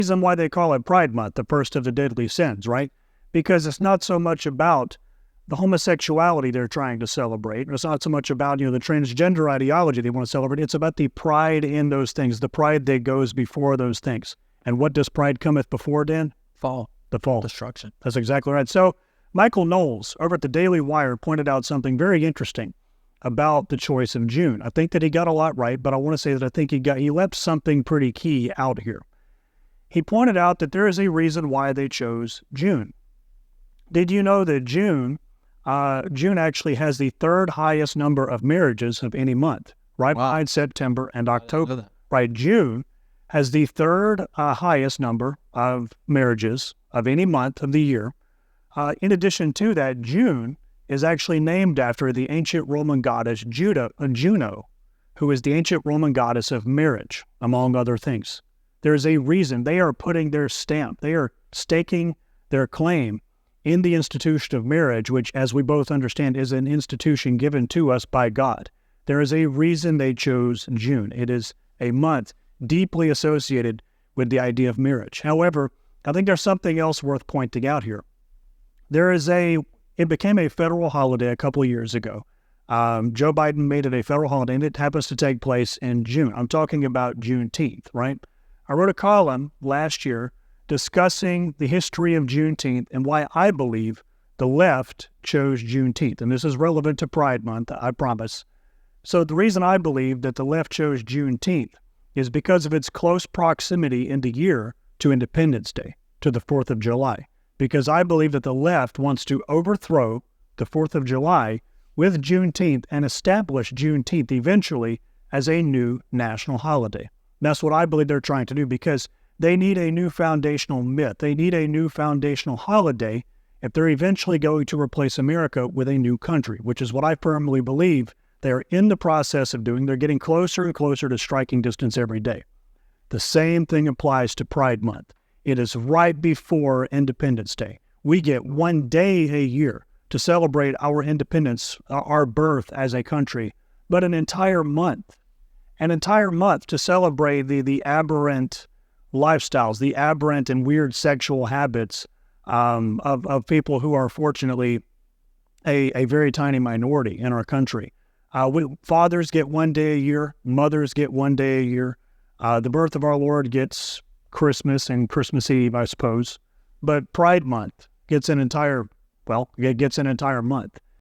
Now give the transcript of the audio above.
reason why they call it Pride Month, the first of the deadly sins, right? Because it's not so much about the homosexuality they're trying to celebrate. It's not so much about, the transgender ideology they want to celebrate. It's about the pride in those things, the pride that goes before those things. And what does pride cometh before, Dan? Fall. The fall. Destruction. That's exactly right. So Michael Knowles over at the Daily Wire pointed out something very interesting about the choice of June. I think that he got a lot right, but I want to say that I think he left something pretty key out here. He pointed out that there is a reason why they chose June. Did you know that June actually has the third highest number of marriages of any month, right behind September and October? Right, June has the third highest number of marriages of any month of the year. In addition to that, June is actually named after the ancient Roman goddess Juno, who is the ancient Roman goddess of marriage, among other things. There's a reason. They are putting their stamp. They are staking their claim in the institution of marriage, which, as we both understand, is an institution given to us by God. There is a reason they chose June. It is a month deeply associated with the idea of marriage. However, I think there's something else worth pointing out here. It became a federal holiday a couple of years ago. Joe Biden made it a federal holiday, and it happens to take place in June. I'm talking about Juneteenth, right? I wrote a column last year discussing the history of Juneteenth and why I believe the left chose Juneteenth. And this is relevant to Pride Month, I promise. So the reason I believe that the left chose Juneteenth is because of its close proximity in the year to Independence Day, to the 4th of July. Because I believe that the left wants to overthrow the 4th of July with Juneteenth and establish Juneteenth eventually as a new national holiday. That's what I believe they're trying to do, because they need a new foundational myth. They need a new foundational holiday if they're eventually going to replace America with a new country, which is what I firmly believe they're in the process of doing. They're getting closer and closer to striking distance every day. The same thing applies to Pride Month. It is right before Independence Day. We get one day a year to celebrate our independence, our birth as a country, but an entire month to celebrate the aberrant lifestyles, the aberrant and weird sexual habits of people who are fortunately a very tiny minority in our country. Fathers get one day a year, mothers get one day a year. The birth of our Lord gets Christmas and Christmas Eve, I suppose. But Pride Month gets an entire month.